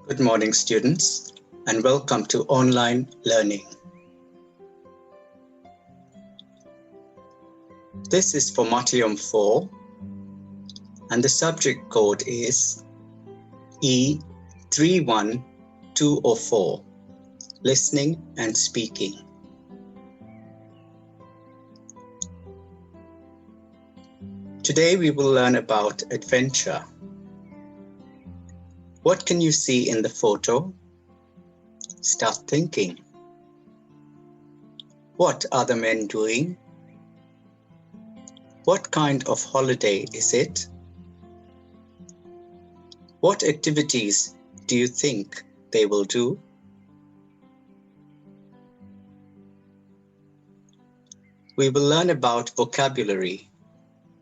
Good morning, students, and welcome to online learning. This is for Module 4, and the subject code is E31204, Listening and Speaking. Today we will learn about adventure. What can you see in the photo? Start thinking. What are the men doing? What kind of holiday is it? What activities do you think they will do? We will learn about vocabulary,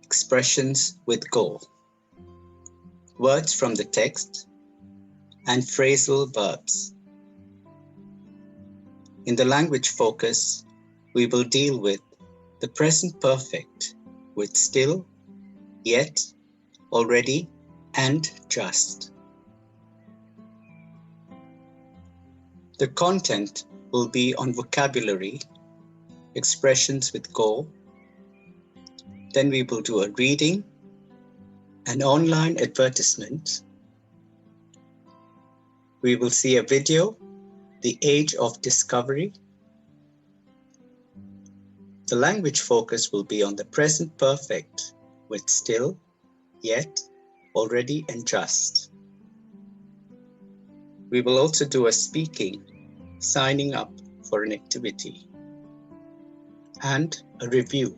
expressions with go, words from the text, and phrasal verbs. In the language focus, we will deal with the present perfect with still, yet, already, and just. The content will be on vocabulary, expressions with go. Then we will do a reading, an online advertisement. We will see a video, The Age of Discovery. The language focus will be on the present perfect with still, yet, already, and just. We will also do a speaking, signing up for an activity, and a review.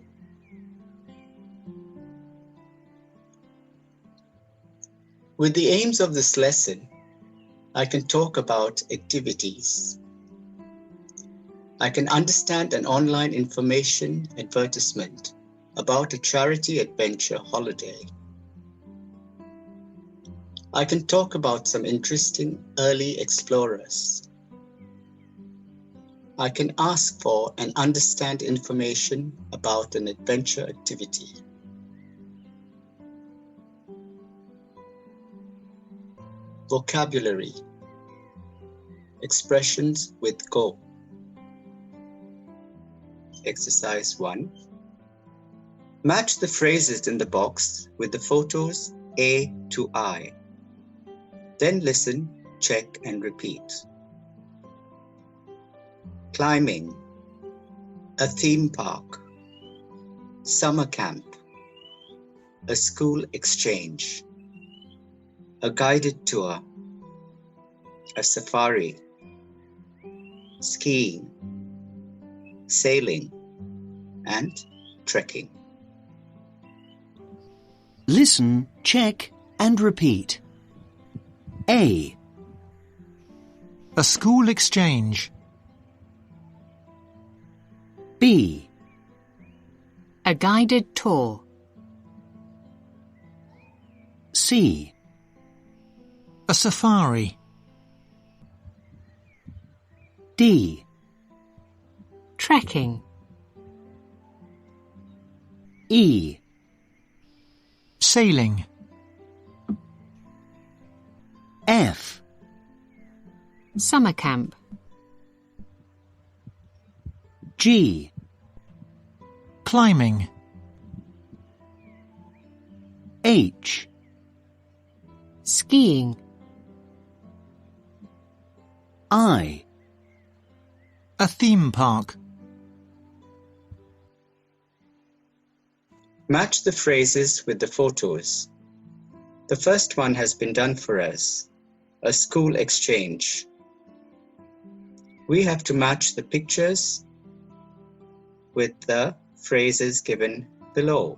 With the aims of this lesson, I can talk about activities. I can understand an online information advertisement about a charity adventure holiday. I can talk about some interesting early explorers. I can ask for and understand information about an adventure activity. Vocabulary, expressions with go. Exercise 1. Match the phrases in the box with the photos A to I. Then listen, check, and repeat. Climbing, a theme park, summer camp, a school exchange, a guided tour, a safari, skiing, sailing, and trekking. Listen, check, and repeat. A. school exchange. B. A guided tour. C. A safari. D. Trekking. E. Sailing. F. Summer camp. G. Climbing. H. Skiing. I. A theme park. Match the phrases with the photos. The first one has been done for us, a school exchange. We have to match the pictures with the phrases given below.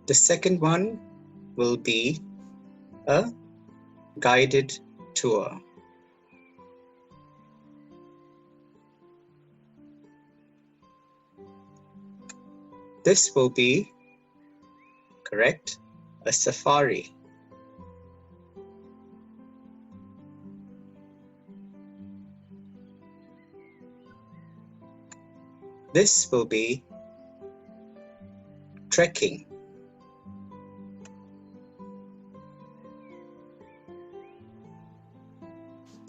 The second one will be a guided tour. This will be, correct, a safari. This will be trekking.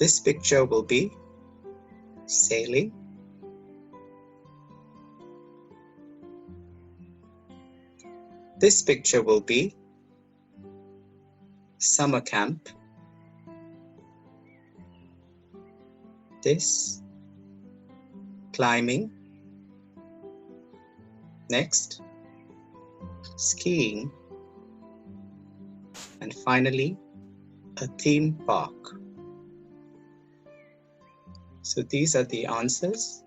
This picture will be sailing. This picture will be summer camp. This climbing. Next, skiing. And finally, a theme park. So these are the answers.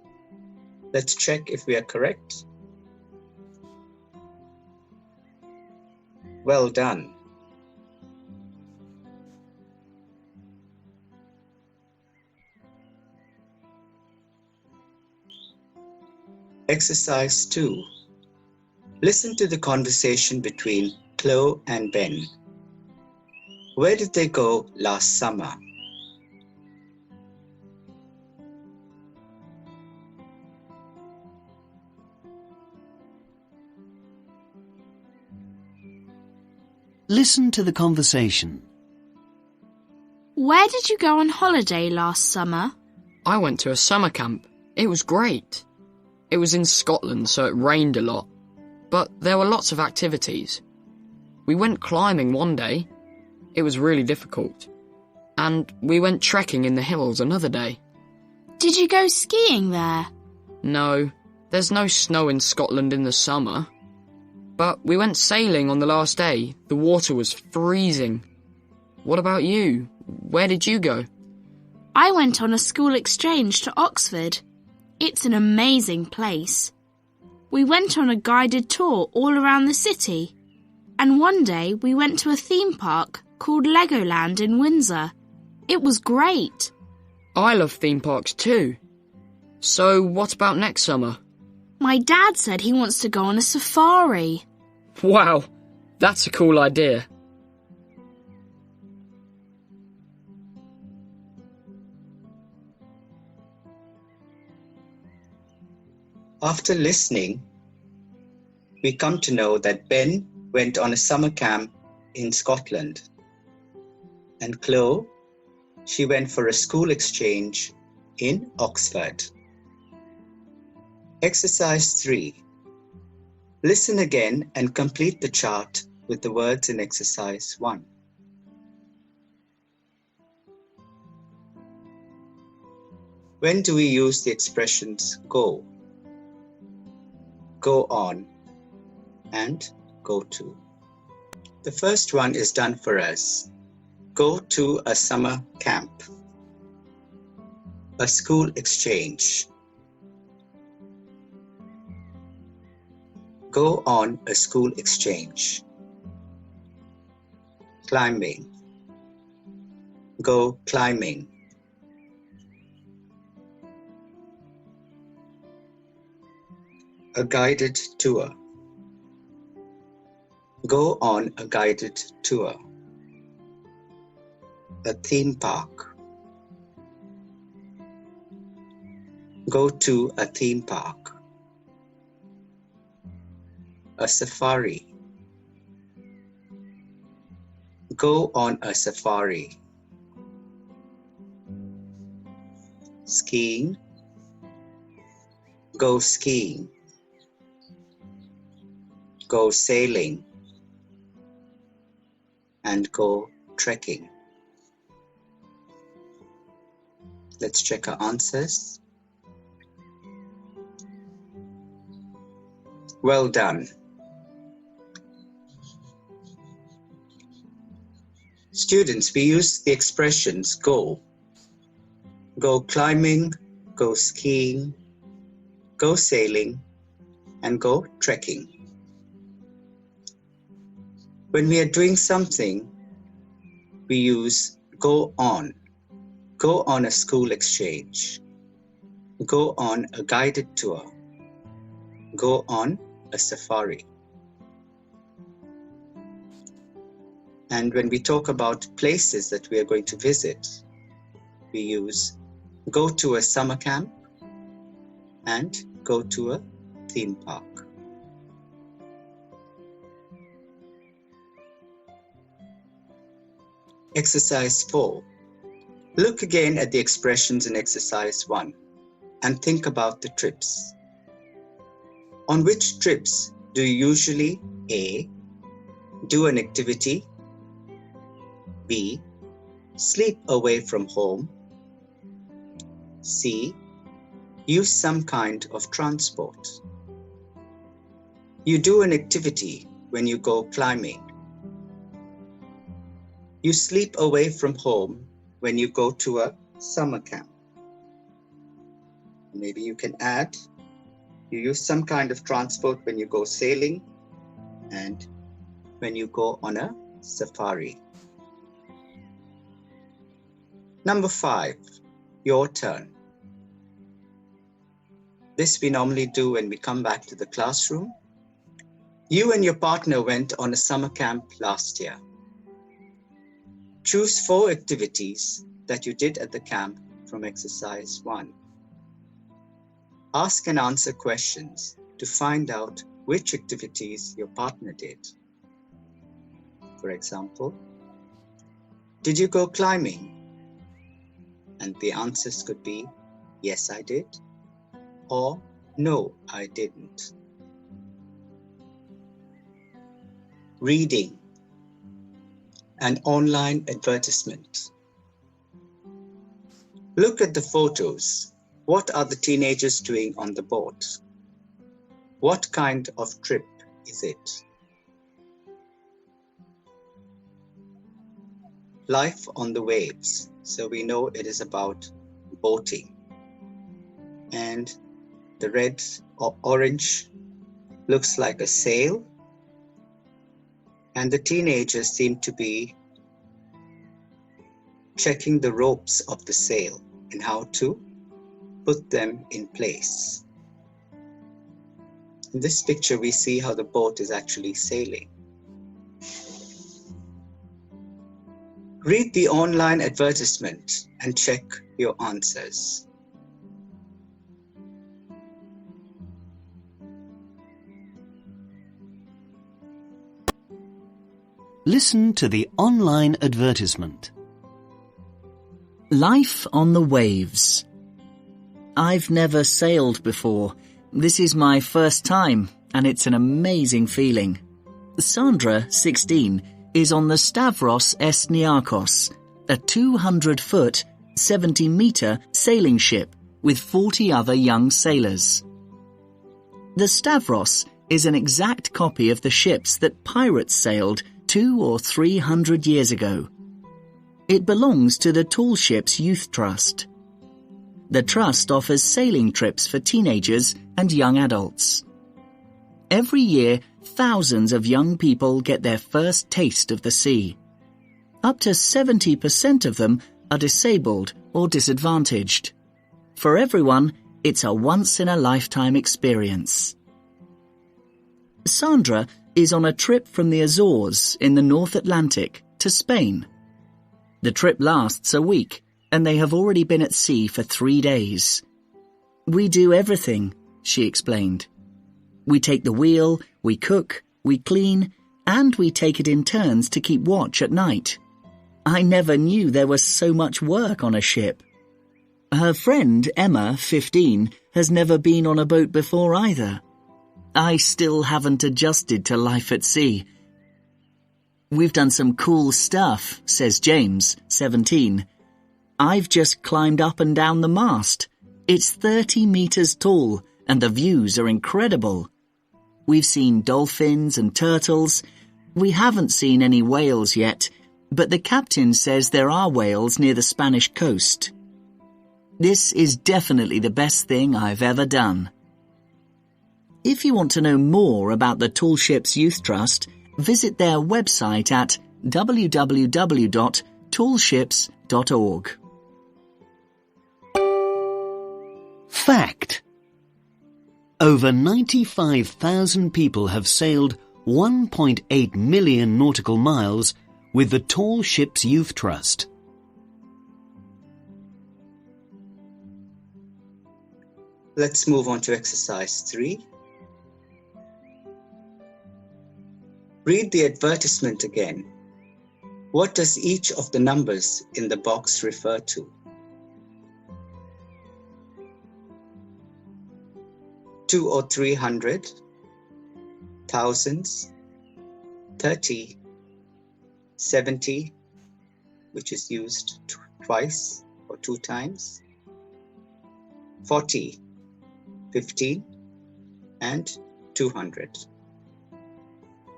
Let's check if we are correct. Well done. Exercise 2. Listen to the conversation between Chloe and Ben. Where did they go last summer? Listen to the conversation. Where did you go on holiday last summer? I went to a summer camp. It was great. It was in Scotland, so it rained a lot. But there were lots of activities. We went climbing one day. It was really difficult. And we went trekking in the hills another day. Did you go skiing there? No, there's no snow in Scotland in the summer. But we went sailing on the last day. The water was freezing. What about you? Where did you go? I went on a school exchange to Oxford. It's an amazing place. We went on a guided tour all around the city. And one day we went to a theme park called Legoland in Windsor. It was great. I love theme parks too. So what about next summer? My dad said he wants to go on a safari. Wow, that's a cool idea. After listening, we come to know that Ben went on a summer camp in Scotland. And Chloe, she went for a school exchange in Oxford. Exercise 3. Listen again and complete the chart with the words in exercise 1. When do we use the expressions go, go on, and go to? The first one is done for us. Go to a summer camp, a school exchange. Go on a school exchange. Climbing. Go climbing. A guided tour. Go on a guided tour. A theme park. Go to a theme park. A safari. Go on a safari. Skiing. Go skiing. Go sailing. And go trekking. Let's check our answers. Well done. Students, we use the expressions go climbing, go skiing, go sailing, and go trekking. When we are doing something, we use go on a school exchange, go on a guided tour, go on a safari. And when we talk about places that we are going to visit, we use go to a summer camp and go to a theme park. Exercise 4. Look again at the expressions in exercise 1 and think about the trips. On which trips do you usually A. do an activity, B. sleep away from home, C. use some kind of transport? You do an activity when you go climbing. You sleep away from home when you go to a summer camp. Maybe you can add, you use some kind of transport when you go sailing and when you go on a safari. Number 5, your turn. This we normally do when we come back to the classroom. You and your partner went on a summer camp last year. Choose 4 activities that you did at the camp from exercise 1. Ask and answer questions to find out which activities your partner did. For example, did you go climbing? And the answers could be, yes, I did, or no, I didn't. Reading. An online advertisement. Look at the photos. What are the teenagers doing on the boat? What kind of trip is it? Life on the waves. So we know it is about boating. And the red or orange looks like a sail. And the teenagers seem to be checking the ropes of the sail and how to put them in place. In this picture, we see how the boat is actually sailing. Read the online advertisement and check your answers. Listen to the online advertisement. Life on the waves. I've never sailed before. This is my first time, and it's an amazing feeling. Sandra, 16, is on the Stavros S. Niarchos, a 200-foot, 70-metre sailing ship with 40 other young sailors. The Stavros is an exact copy of the ships that pirates sailed 200 or 300 years ago. It belongs to the Tall Ships Youth Trust. The trust offers sailing trips for teenagers and young adults. Every year, thousands of young people get their first taste of the sea. Up to 70% of them are disabled or disadvantaged. For everyone, it's a once-in-a-lifetime experience. Sandra is on a trip from the Azores in the North Atlantic to Spain. The trip lasts a week, and they have already been at sea for 3 days. We do everything, she explained. We take the wheel, we cook, we clean, and we take it in turns to keep watch at night. I never knew there was so much work on a ship. Her friend, Emma, 15, has never been on a boat before either. I still haven't adjusted to life at sea. We've done some cool stuff, says James, 17. I've just climbed up and down the mast. It's 30 meters tall, and the views are incredible. We've seen dolphins and turtles. We haven't seen any whales yet, but the captain says there are whales near the Spanish coast. This is definitely the best thing I've ever done. If you want to know more about the Tall Ships Youth Trust, visit their website at www.tallships.org. Fact. Over 95,000 people have sailed 1.8 million nautical miles with the Tall Ships Youth Trust. Let's move on to exercise 3. Read the advertisement again. What does each of the numbers in the box refer to? 2 or 300, thousands, 30, 70, which is used twice or 2 times, 40, 15, and 200.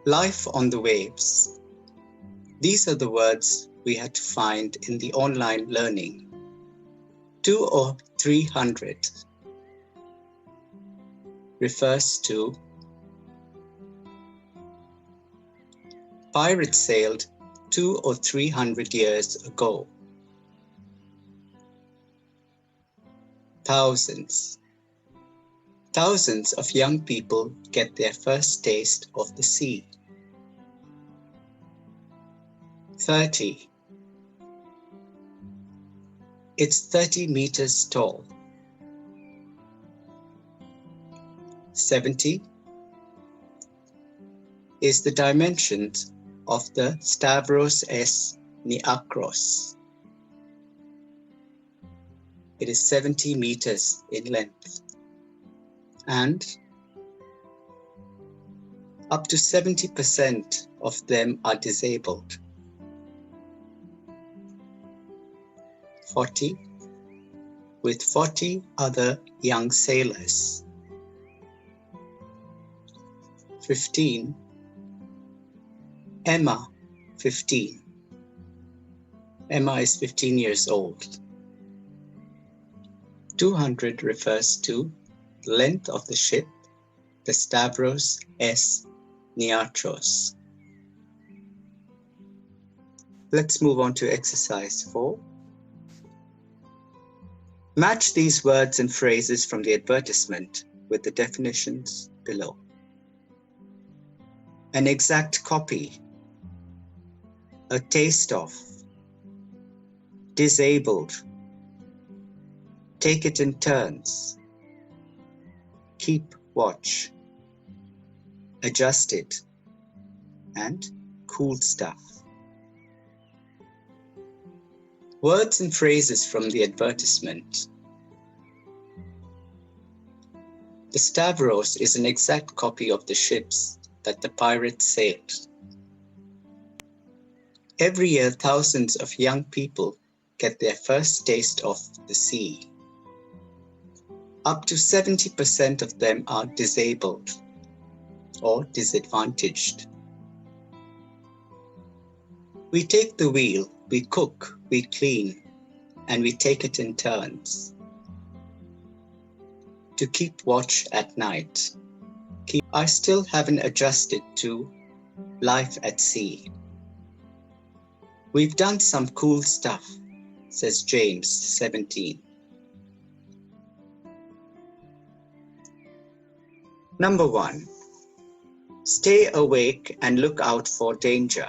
Life on the waves. These are the words we had to find in the online learning. 2 or 300 refers to pirates sailed 2 or 300 years ago. Thousands. Thousands of young people get their first taste of the sea. 30. It's 30 meters tall. 70 is the dimensions of the Stavros S. Niakros. It is 70 meters in length, and up to 70% of them are disabled. 40, with 40 other young sailors. 15, Emma, 15. Emma is 15 years old. 200 refers to the length of the ship, the Stavros S. Niarchos. Let's move on to exercise 4. Match these words and phrases from the advertisement with the definitions below. An exact copy, a taste of, disabled, take it in turns, keep watch, adjust it, and cool stuff. Words and phrases from the advertisement. The Stavros is an exact copy of the ships that the pirates sailed. Every year, thousands of young people get their first taste of the sea. Up to 70% of them are disabled or disadvantaged. We take the wheel, we cook, we clean, and we take it in turns. To keep watch at night. I still haven't adjusted to life at sea. We've done some cool stuff, says James, 17. Number 1. Stay awake and look out for danger.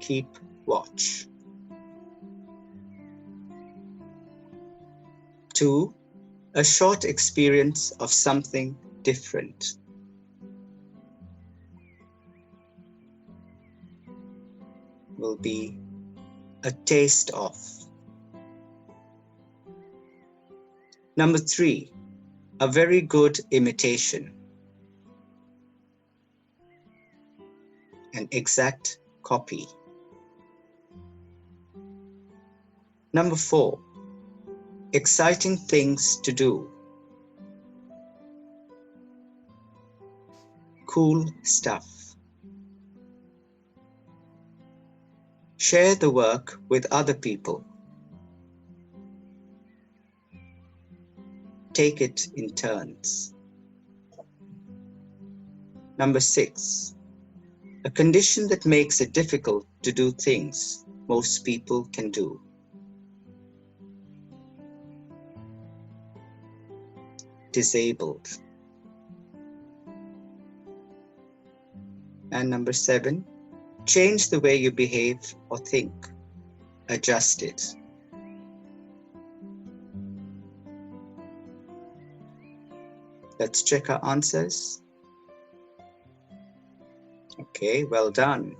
Keep watch. 2. A short experience of something different. Will be a taste of. Number 3. A very good imitation. An exact copy. Number 4. Exciting things to do. Cool stuff. Share the work with other people. Take it in turns. Number 6. A condition that makes it difficult to do things most people can do. Disabled. And number 7, change the way you behave or think. Adjust it. Let's check our answers. Okay, well done.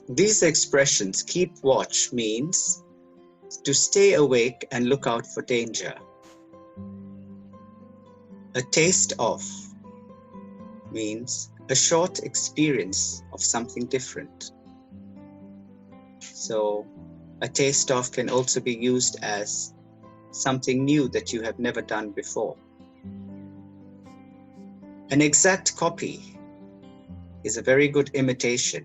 These expressions, keep watch, means to stay awake and look out for danger. A taste of means a short experience of something different. So a taste of can also be used as something new that you have never done before. An exact copy is a very good imitation,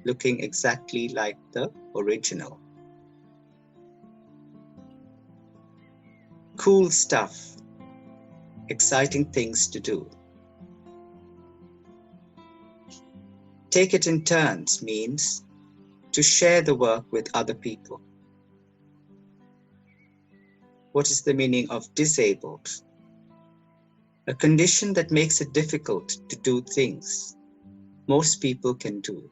looking exactly like the original. Cool stuff, exciting things to do. Take it in turns means to share the work with other people. What is the meaning of disabled? A condition that makes it difficult to do things most people can do.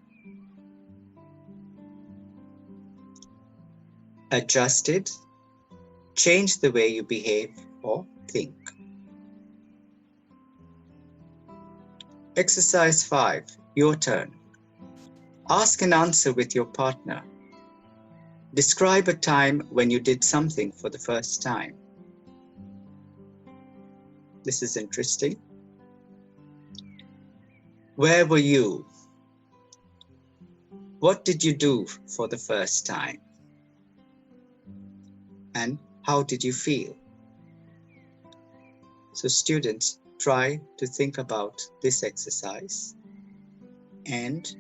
Adjusted, change the way you behave or think. Exercise 5, your turn. Ask and answer with your partner. Describe a time when you did something for the first time. This is interesting. Where were you? What did you do for the first time? And how did you feel? So students, try to think about this exercise and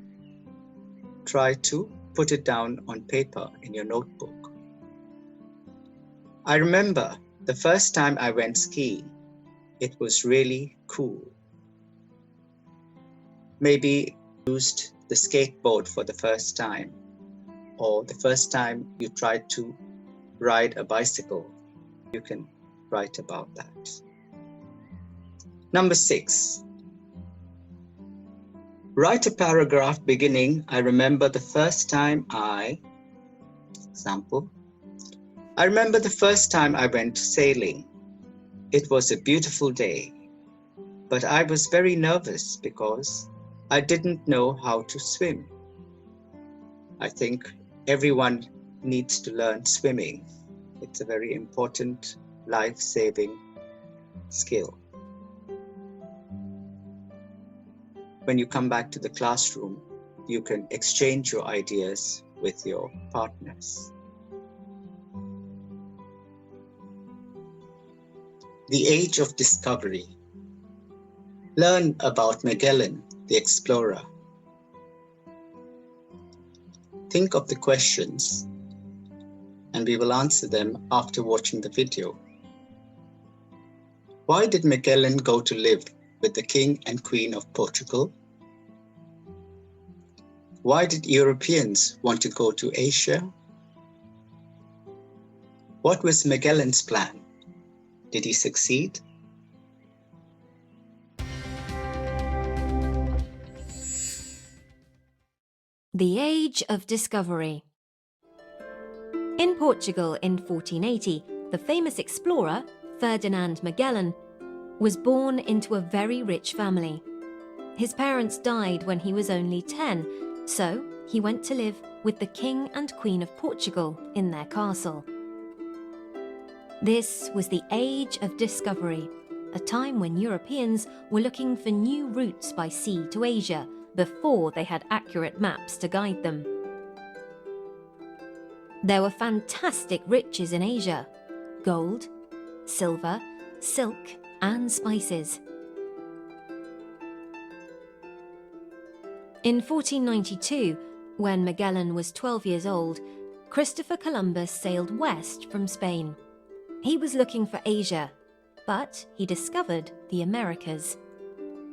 try to put it down on paper in your notebook. I remember the first time I went skiing. It was really cool. Maybe you used the skateboard for the first time, or the first time you tried to ride a bicycle. You can write about that. Number 6. Write a paragraph beginning, I remember the first time example, I remember the first time I went sailing. It was a beautiful day, but I was very nervous because I didn't know how to swim. I think everyone needs to learn swimming. It's a very important life-saving skill. When you come back to the classroom, you can exchange your ideas with your partners. The Age of Discovery. Learn about Magellan, the explorer. Think of the questions, and we will answer them after watching the video. Why did Magellan go to live with the King and Queen of Portugal? Why did Europeans want to go to Asia? What was Magellan's plan? Did he succeed? The Age of Discovery. In Portugal in 1480, the famous explorer, Ferdinand Magellan, was born into a very rich family. His parents died when he was only 10, so he went to live with the King and Queen of Portugal in their castle. This was the Age of Discovery, a time when Europeans were looking for new routes by sea to Asia before they had accurate maps to guide them. There were fantastic riches in Asia: gold, silver, silk, and spices. In 1492, when Magellan was 12 years old, Christopher Columbus sailed west from Spain. He was looking for Asia, but he discovered the Americas.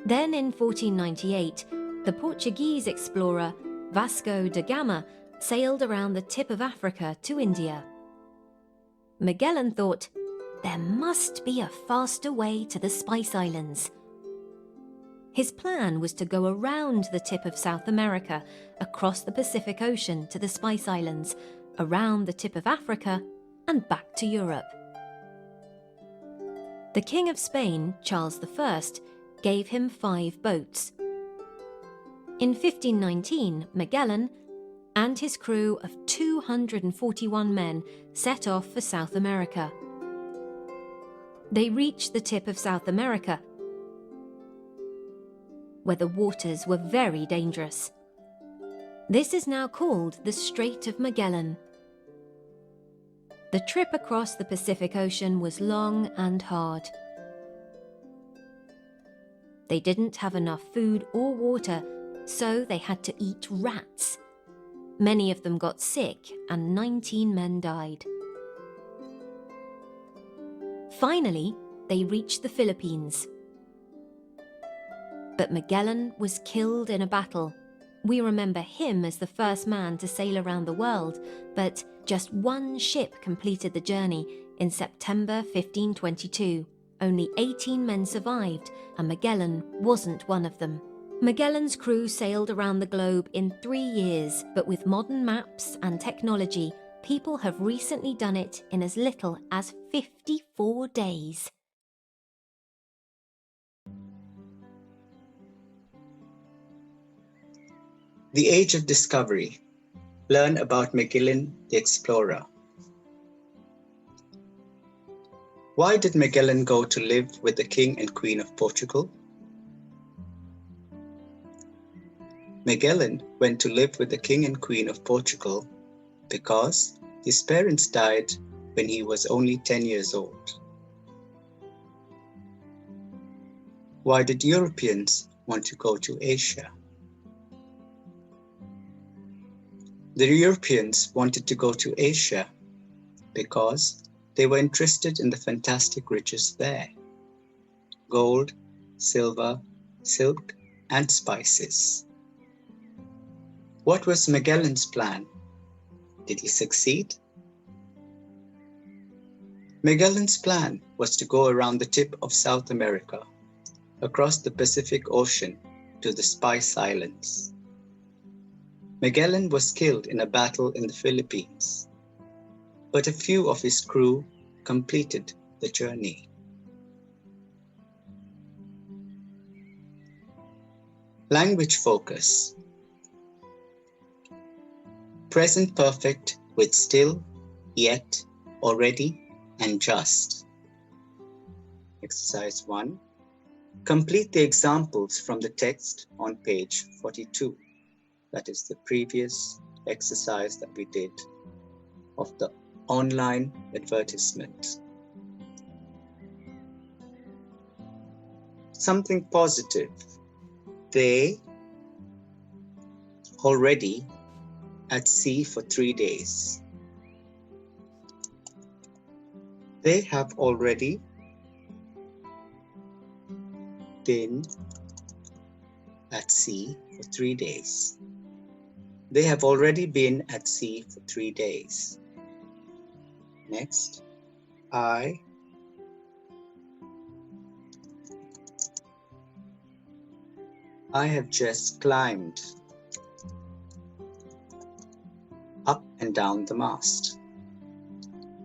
Then in 1498, the Portuguese explorer Vasco da Gama sailed around the tip of Africa to India. Magellan thought, there must be a faster way to the Spice Islands. His plan was to go around the tip of South America, across the Pacific Ocean to the Spice Islands, around the tip of Africa, and back to Europe. The King of Spain, Charles I, gave him 5 boats. In 1519, Magellan and his crew of 241 men set off for South America. They reached the tip of South America, where the waters were very dangerous. This is now called the Strait of Magellan. The trip across the Pacific Ocean was long and hard. They didn't have enough food or water, so they had to eat rats. Many of them got sick and 19 men died. Finally, they reached the Philippines. But Magellan was killed in a battle. We remember him as the first man to sail around the world, but just one ship completed the journey in September 1522. Only 18 men survived, and Magellan wasn't one of them. Magellan's crew sailed around the globe in 3 years, but with modern maps and technology, people have recently done it in as little as 54 days. The Age of Discovery. Learn about Magellan the Explorer. Why did Magellan go to live with the King and Queen of Portugal? Magellan went to live with the King and Queen of Portugal because his parents died when he was only 10 years old. Why did Europeans want to go to Asia? The Europeans wanted to go to Asia because they were interested in the fantastic riches there: gold, silver, silk, and spices. What was Magellan's plan? Did he succeed? Magellan's plan was to go around the tip of South America, across the Pacific Ocean to the Spice Islands. Magellan was killed in a battle in the Philippines, but a few of his crew completed the journey. Language focus. Present perfect with still, yet, already, and just. Exercise 1. Complete the examples from the text on page 42. That is the previous exercise that we did of the online advertisement. Something positive. They already at sea for 3 days. They have already been at sea for 3 days. They have already been at sea for 3 days. Next, I have just climbed up and down the mast.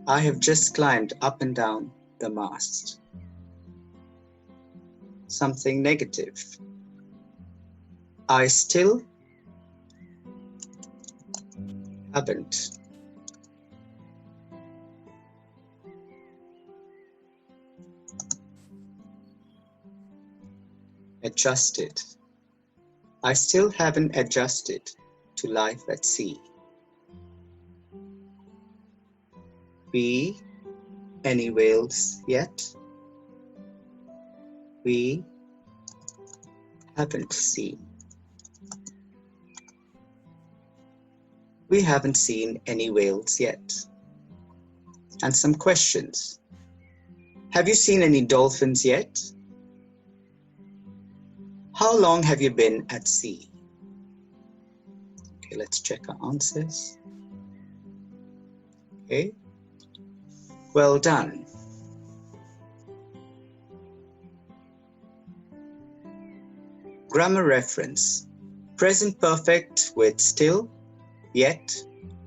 I have just climbed up and down the mast. Something negative. I still haven't adjusted. I still haven't adjusted to life at sea. We any whales yet? We haven't seen. We haven't seen any whales yet. And some questions. Have you seen any dolphins yet? How long have you been at sea? Okay, let's check our answers. Okay. Well done. Grammar reference. Present perfect with still, yet,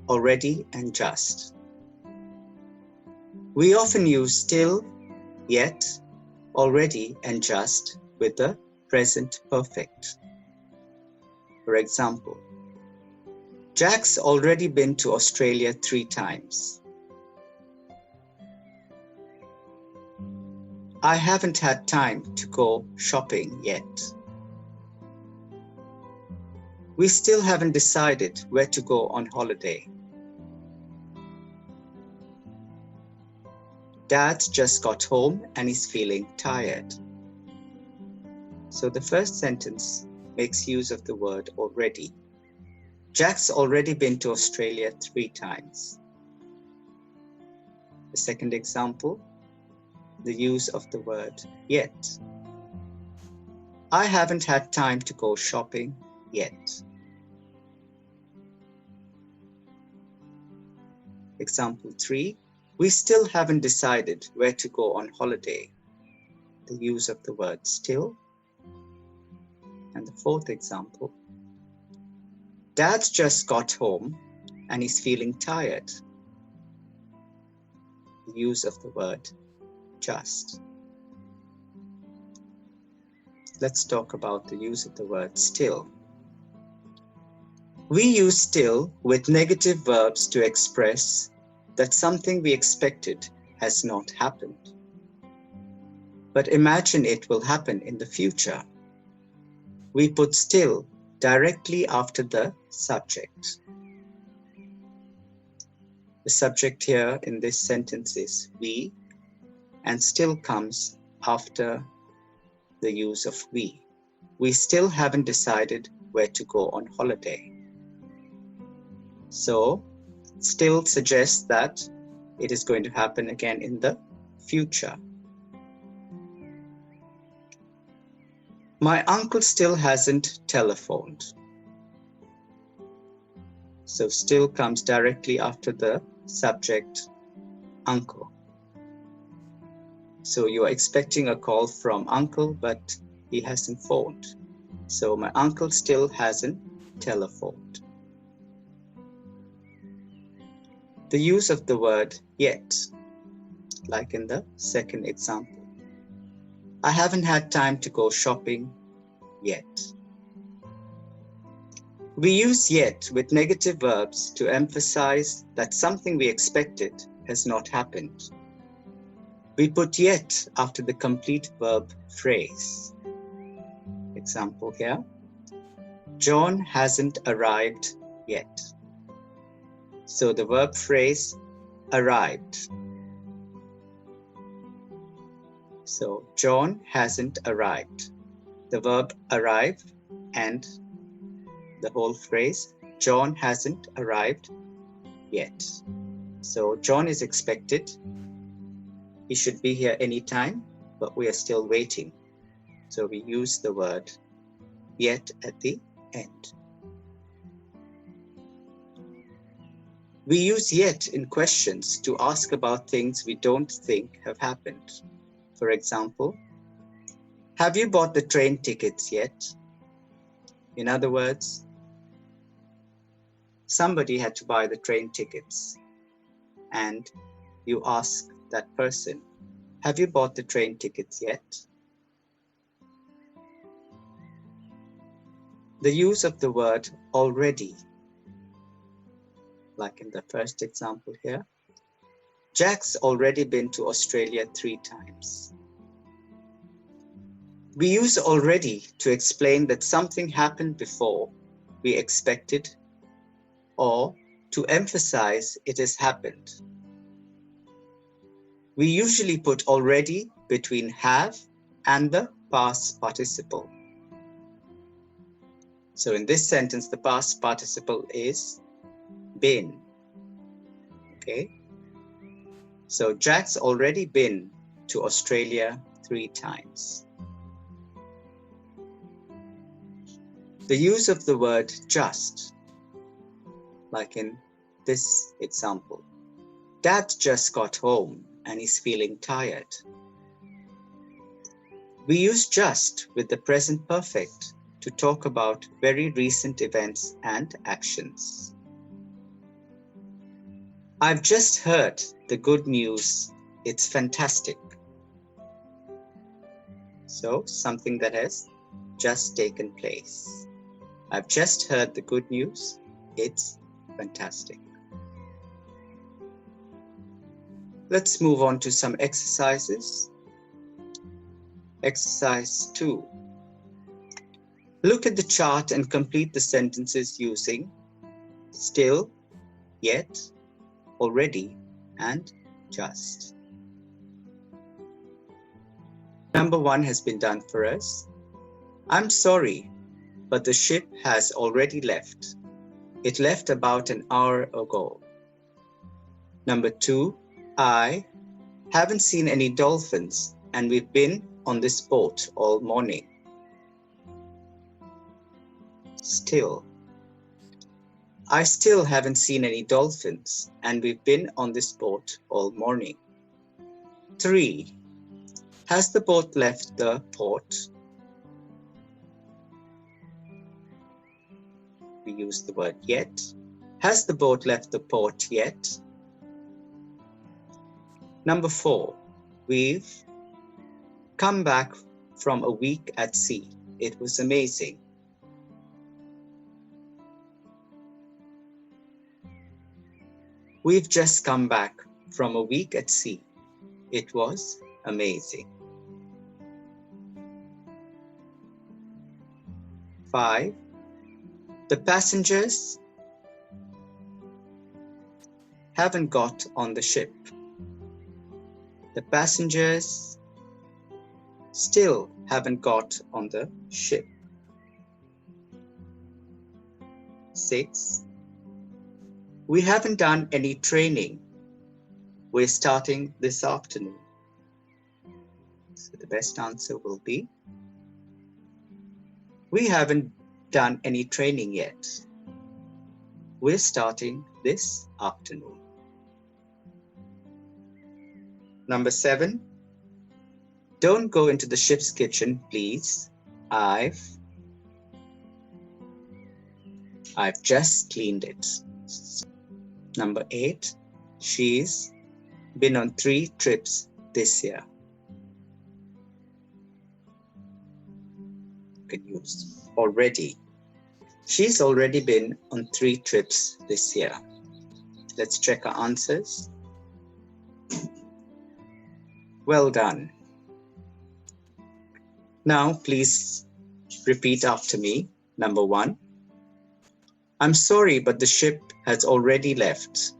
already, and just. We often use still, yet, already, and just with the present perfect. For example, Jack's already been to Australia 3 times. I haven't had time to go shopping yet. We still haven't decided where to go on holiday. Dad just got home and is feeling tired. So the first sentence makes use of the word already. Jack's already been to Australia 3 times. The second example, the use of the word yet. I haven't had time to go shopping yet. Example 3, we still haven't decided where to go on holiday. The use of the word still. And the fourth example, Dad just got home and is feeling tired. The use of the word just. Let's talk about the use of the word still. We use still with negative verbs to express that something we expected has not happened. But imagine it will happen in the future. We put still directly after the subject. The subject here in this sentence is we, and still comes after the use of we. We still haven't decided where to go on holiday. So, still suggests that it is going to happen again in the future. My uncle still hasn't telephoned. So still comes directly after the subject uncle. So you are expecting a call from uncle, but he hasn't phoned. So my uncle still hasn't telephoned. The use of the word yet, like in the second example. I haven't had time to go shopping yet. We use yet with negative verbs to emphasize that something we expected has not happened. We put yet after the complete verb phrase. Example here. John hasn't arrived yet. So the verb phrase arrived. So John hasn't arrived. The verb arrive and the whole phrase, John hasn't arrived yet. So John is expected. He should be here anytime, but we are still waiting. So we use the word yet at the end. We use yet in questions to ask about things we don't think have happened. For example, have you bought the train tickets yet? In other words, somebody had to buy the train tickets, and you ask that person, have you bought the train tickets yet? The use of the word already, like in the first example here. Jack's already been to Australia 3 times. We use already to explain that something happened before we expected, or to emphasize it has happened. We usually put already between have and the past participle. So in this sentence, the past participle is been. Okay? So Jack's already been to Australia 3 times. The use of the word just, like in this example. Dad just got home and is feeling tired. We use just with the present perfect to talk about very recent events and actions. I've just heard the good news. It's fantastic. So something that has just taken place. I've just heard the good news. It's fantastic. Let's move on to some exercises. Exercise 2. Look at the chart and complete the sentences using still, yet, already, and just. Number 1 has been done for us. I'm sorry, but the ship has already left. It left about an hour ago. Number 2, I haven't seen any dolphins and we've been on this boat all morning. Still. I still haven't seen any dolphins and we've been on this boat all morning. 3. Has the boat left the port? We use the word yet. Has the boat left the port yet? Number 4. We've come back from a week at sea. It was amazing. We've just come back from a week at sea. It was amazing. 5. The passengers haven't got on the ship. The passengers still haven't got on the ship. 6. We haven't done any training. We're starting this afternoon. So the best answer will be, we haven't done any training yet. We're starting this afternoon. Number 7. Don't go into the ship's kitchen, please. I've just cleaned it. Number 8. She's been on 3 trips this year. You can use already. She's already been on 3 trips this year. Let's check our answers. Well done. Now, please repeat after me. Number 1. I'm sorry, but the ship has already left.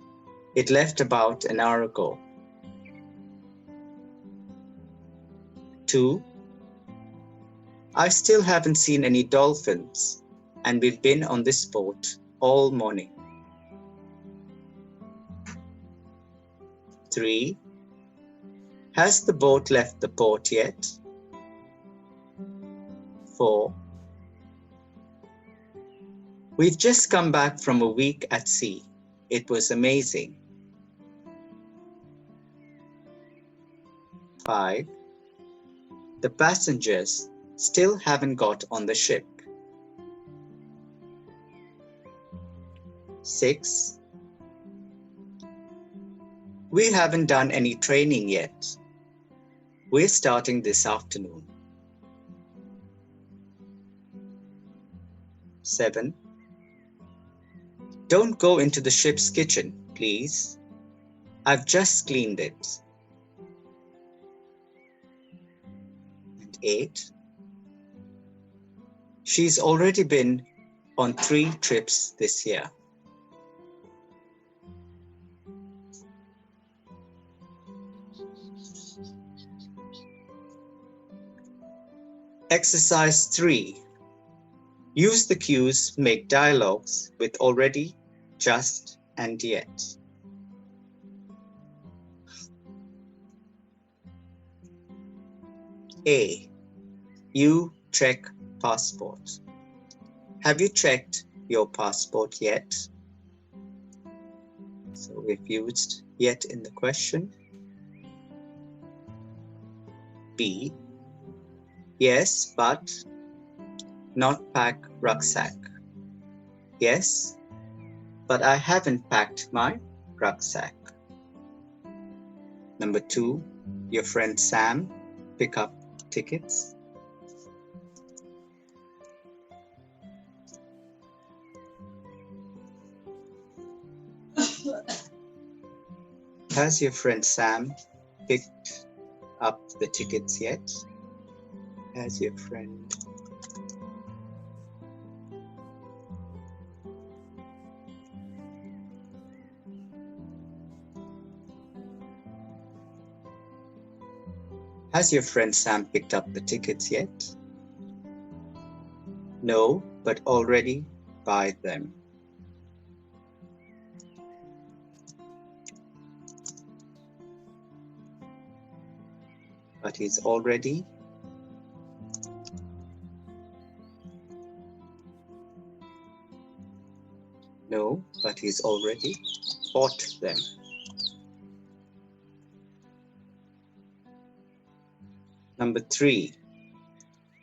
It left about an hour ago. 2. I still haven't seen any dolphins, and we've been on this boat all morning. 3. Has the boat left the port yet? 4. We've just come back from a week at sea. It was amazing. 5. The passengers still haven't got on the ship. 6. We haven't done any training yet. We're starting this afternoon. 7. Don't go into the ship's kitchen, please. I've just cleaned it. And 8. She's already been on 3 trips this year. Exercise 3. Use the cues, make dialogues with already, just, and yet. A. You check passport. Have you checked your passport yet? So we've used yet in the question. B. Yes, but not pack rucksack. Yes, but I haven't packed my rucksack. Number 2, your friend Sam pick up tickets. Has your friend Sam picked up the tickets yet? Has your friend Has your friend Sam picked up the tickets yet? No, but already buy them. But he's already No, but he's already bought them. Number 3.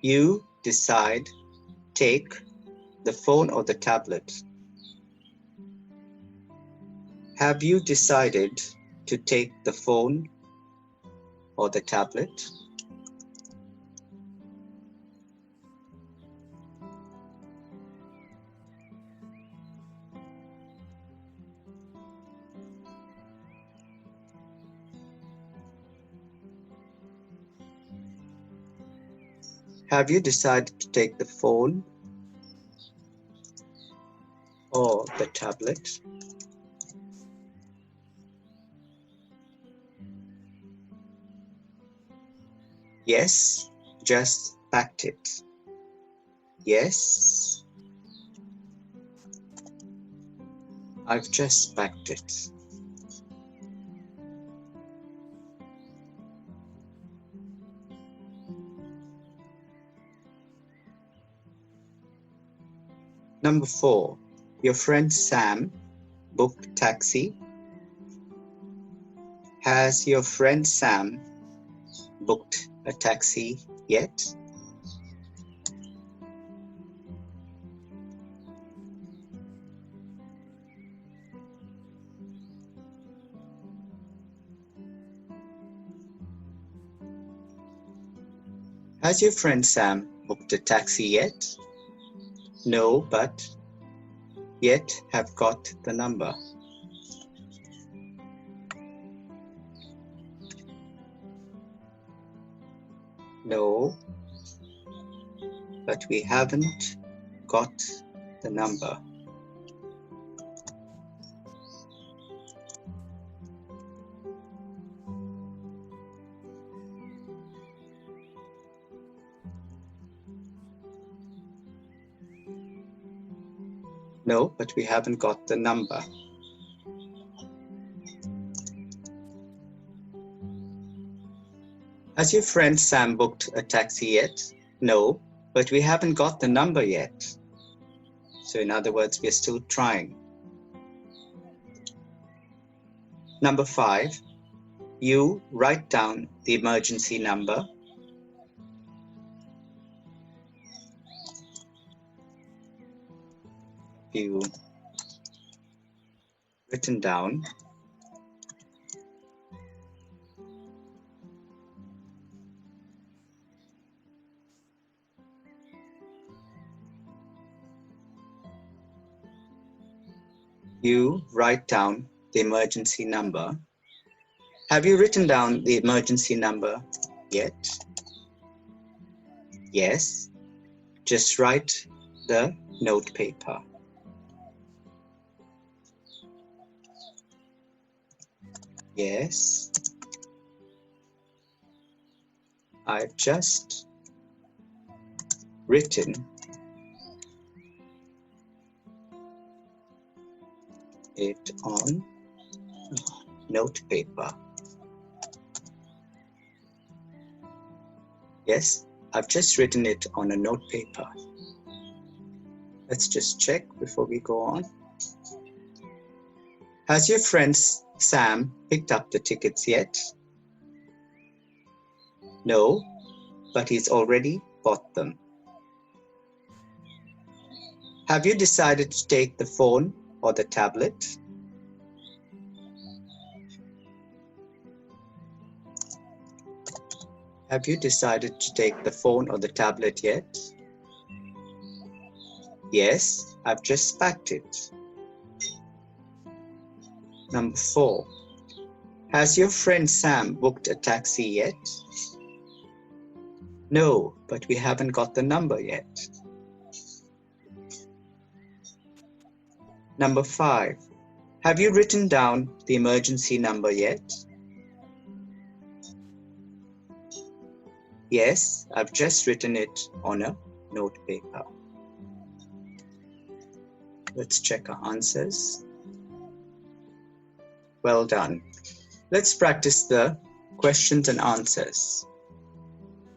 You decide, take the phone or the tablet. Have you decided to take the phone or the tablet? Have you decided to take the phone or the tablet? Yes, just packed it. Yes, I've just packed it. Number 4. Your friend Sam booked taxi. Has your friend Sam booked a taxi yet? Has your friend Sam booked a taxi yet? No, but yet have got the number. No, but we haven't got the number. No, but we haven't got the number. Has your friend Sam booked a taxi yet? No, but we haven't got the number yet. So in other words, we're still trying. Number 5, you write down the emergency number. You written down you write down the emergency number. Have you written down the emergency number yet? Yes, just write the note paper. Yes, I've just written it on note paper. Yes, I've just written it on a note paper. Let's just check before we go on. Has your friend Sam picked up the tickets yet? No, but he's already bought them. Have you decided to take the phone or the tablet? Have you decided to take the phone or the tablet yet? Yes, I've just packed it. Number 4. Has your friend Sam booked a taxi yet? No, but we haven't got the number yet. Number 5. Have you written down the emergency number yet? Yes, I've just written it on a note paper. Let's check our answers. Well done. Let's practice the questions and answers.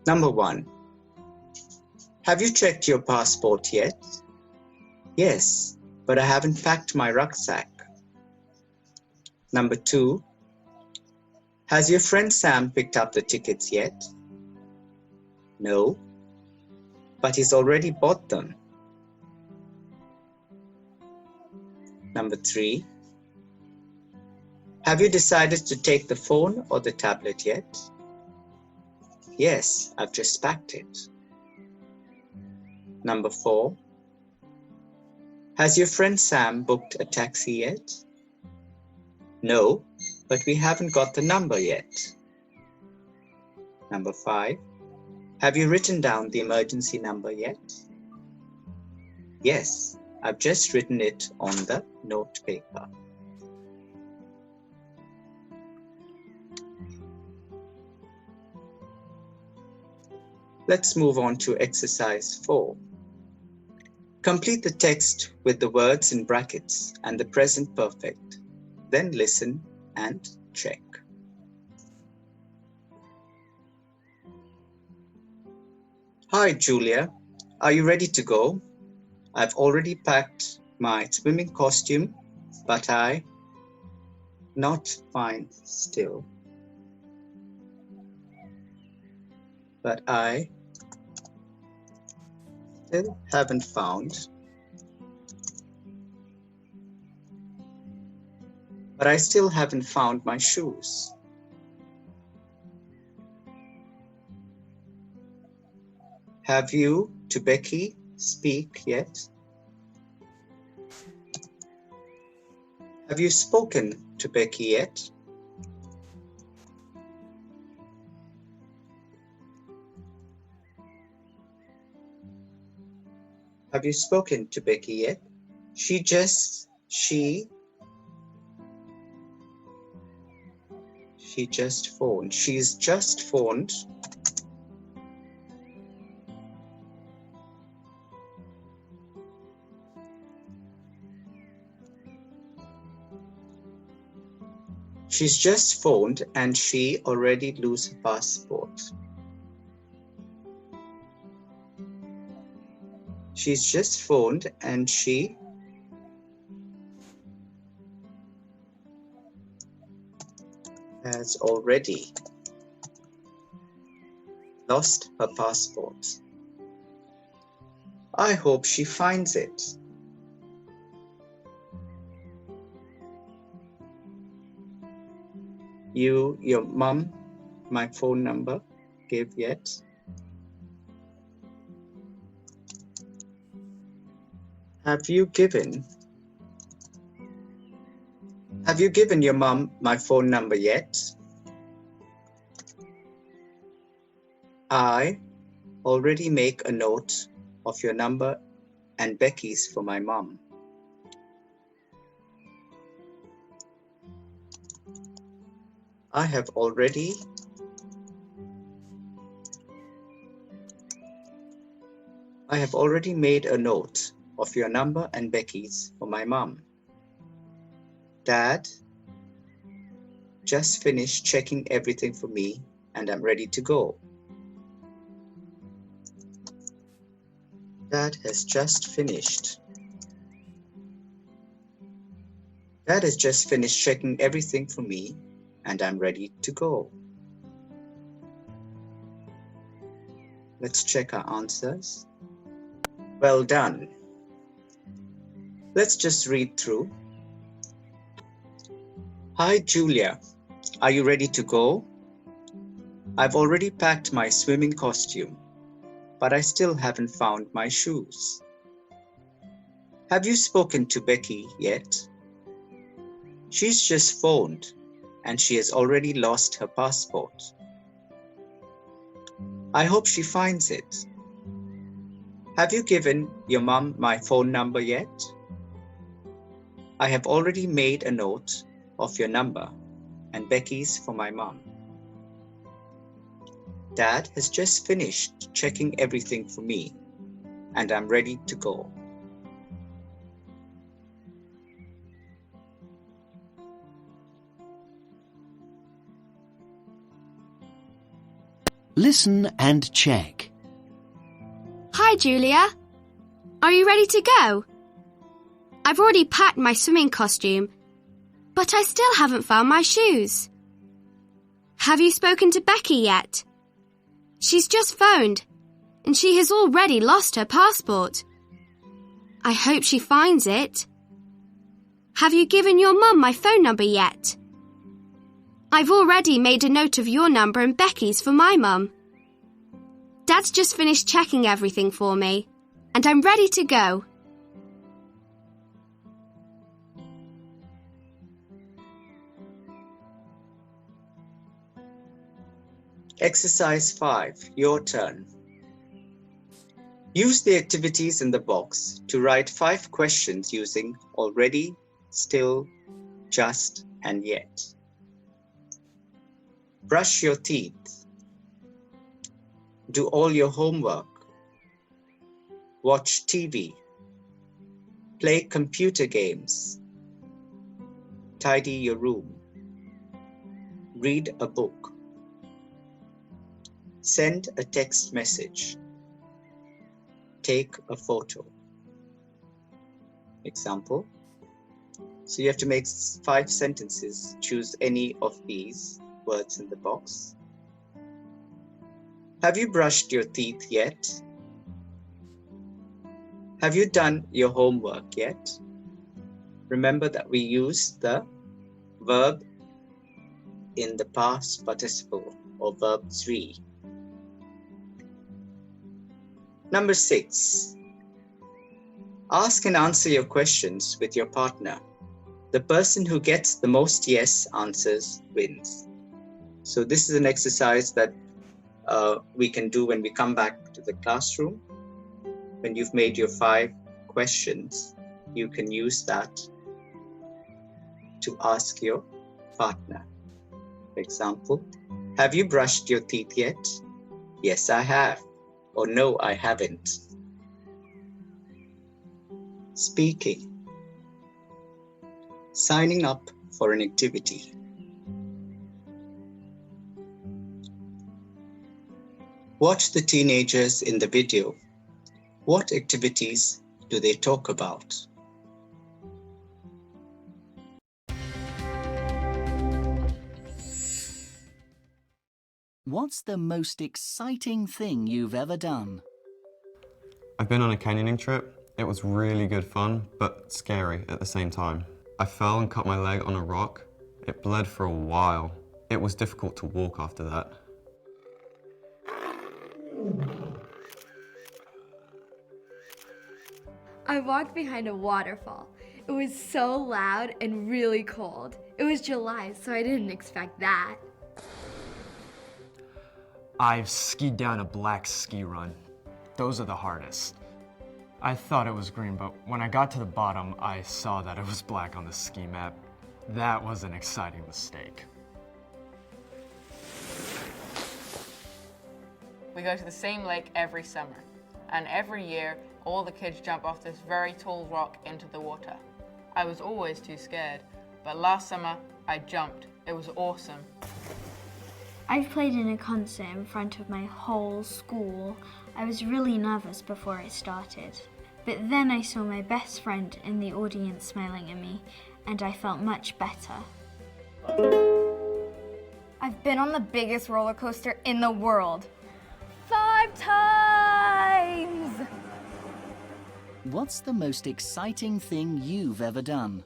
Number 1. Have you checked your passport yet? Yes, but I haven't packed my rucksack. Number 2. Has your friend Sam picked up the tickets yet? No, but he's already bought them. Number 3. Have you decided to take the phone or the tablet yet? Yes, I've just packed it. Number 4. Has your friend Sam booked a taxi yet? No, but we haven't got the number yet. Number 5. Have you written down the emergency number yet? Yes, I've just written it on the note paper. Let's move on to exercise 4. Complete the text with the words in brackets and the present perfect. Then listen and check. Hi, Julia. Are you ready to go? I've already packed my swimming costume, but not fine still. But I still haven't found. But I still haven't found my shoes. Have you, to Becky, speak yet? Have you spoken to Becky yet? Have you spoken to Becky yet? She just phoned. She's just phoned. She's just phoned and she already lose her passport. She's just phoned and she has already lost her passport. I hope she finds it. Your mum, my phone number, gave yet? Have you given your mum my phone number yet? I already make a note of your number and Becky's for my mum. I have already made a note of your number and Becky's for my mum. Dad just finished checking everything for me and I'm ready to go. Dad has just finished checking everything for me and I'm ready to go. Let's check our answers. Well done. Let's just read through. Hi, Julia. Are you ready to go? I've already packed my swimming costume, but I still haven't found my shoes. Have you spoken to Becky yet? She's just phoned and she has already lost her passport. I hope she finds it. Have you given your mum my phone number yet? I have already made a note of your number and Becky's for my mum. Dad has just finished checking everything for me and I'm ready to go. Listen and check. Hi, Julia. Are you ready to go? I've already packed my swimming costume, but I still haven't found my shoes. Have you spoken to Becky yet? She's just phoned, and she has already lost her passport. I hope she finds it. Have you given your mum my phone number yet? I've already made a note of your number and Becky's for my mum. Dad's just finished checking everything for me, and I'm ready to go. Exercise 5, your turn. Use the activities in the box to write 5 questions using already, still, just, and yet. Brush your teeth. Do all your homework. Watch TV. Play computer games. Tidy your room. Read a book. Send a text message. Take a photo. Example. So you have to make 5 sentences. Choose any of these words in the box. Have you brushed your teeth yet? Have you done your homework yet? Remember that we use the verb in the past participle or verb 3. Number 6. Ask and answer your questions with your partner. The person who gets the most yes answers wins. So this is an exercise that we can do when we come back to the classroom. When you've made your 5 questions, you can use that to ask your partner. For example, have you brushed your teeth yet? Yes, I have. Or no, I haven't. Speaking. Signing up for an activity. Watch the teenagers in the video. What activities do they talk about? What's the most exciting thing you've ever done? I've been on a canyoning trip. It was really good fun, but scary at the same time. I fell and cut my leg on a rock. It bled for a while. It was difficult to walk after that. I walked behind a waterfall. It was so loud and really cold. It was July, so I didn't expect that. I've skied down a black ski run. Those are the hardest. I thought it was green, but when I got to the bottom, I saw that it was black on the ski map. That was an exciting mistake. We go to the same lake every summer, and every year, all the kids jump off this very tall rock into the water. I was always too scared, but last summer, I jumped. It was awesome. I've played in a concert in front of my whole school. I was really nervous before I started. But then I saw my best friend in the audience smiling at me, and I felt much better. I've been on the biggest roller coaster in the world. 5 times! What's the most exciting thing you've ever done?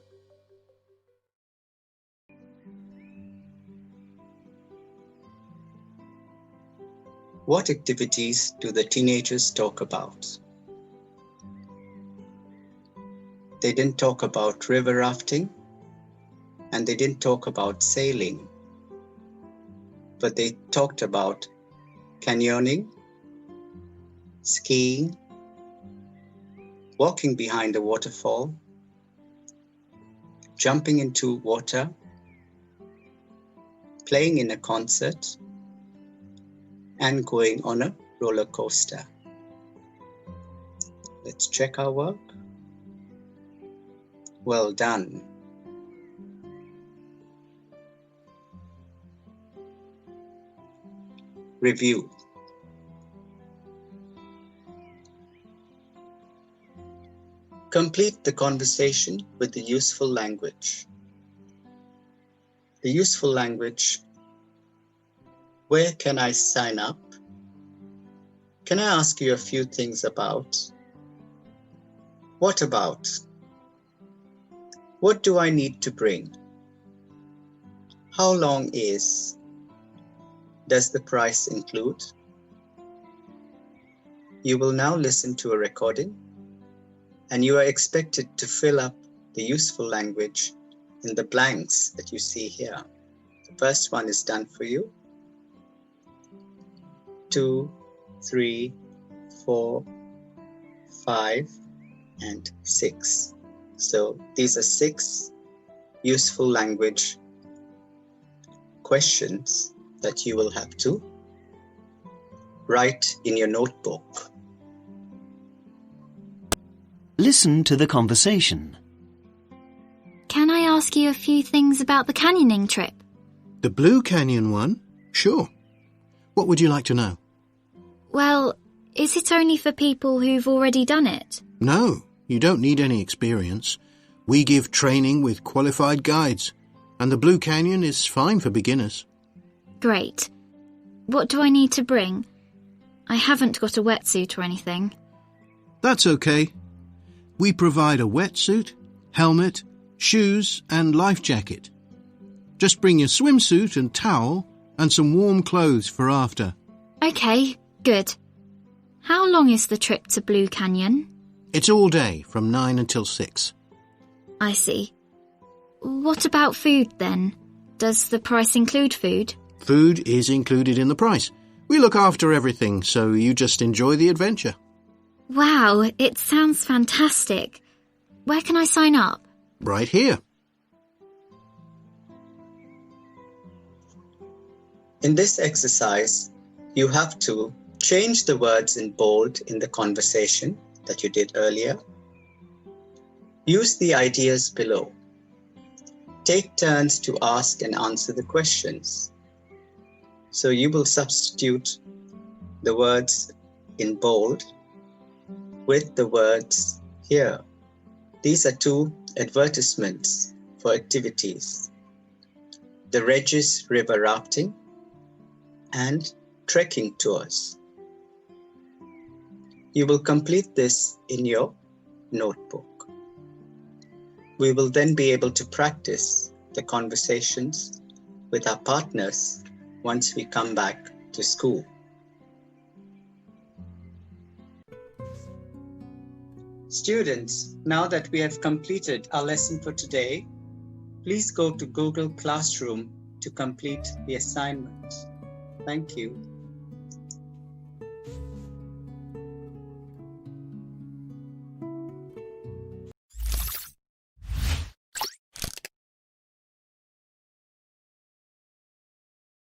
What activities do the teenagers talk about? They didn't talk about river rafting and they didn't talk about sailing, but they talked about canyoning, skiing, walking behind a waterfall, jumping into water, playing in a concert, and going on a roller coaster. Let's check our work. Well done. Review. Complete the conversation with the useful language. The useful language: where can I sign up? Can I ask you a few things about? What about? What do I need to bring? How long is? Does the price include? You will now listen to a recording, and you are expected to fill up the useful language in the blanks that you see here. The first one is done for you. 2, 3, 4, 5, and 6. So these are 6 useful language questions that you will have to write in your notebook. Listen to the conversation. Can I ask you a few things about the canyoning trip? The Blue Canyon one? Sure. What would you like to know? Well, is it only for people who've already done it? No, you don't need any experience. We give training with qualified guides, and the Blue Canyon is fine for beginners. Great. What do I need to bring? I haven't got a wetsuit or anything. That's okay. We provide a wetsuit, helmet, shoes, and life jacket. Just bring your swimsuit and towel and some warm clothes for after. Okay, good. How long is the trip to Blue Canyon? It's all day, from 9 until 6. I see. What about food then? Does the price include food? Food is included in the price. We look after everything, so you just enjoy the adventure. Wow, it sounds fantastic. Where can I sign up? Right here. In this exercise, you have to change the words in bold in the conversation that you did earlier. Use the ideas below. Take turns to ask and answer the questions. So you will substitute the words in bold with the words here. These are 2 advertisements for activities: the Regis River rafting and trekking tours. You will complete this in your notebook. We will then be able to practice the conversations with our partners once we come back to school. Students, now that we have completed our lesson for today, please go to Google Classroom to complete the assignment. Thank you.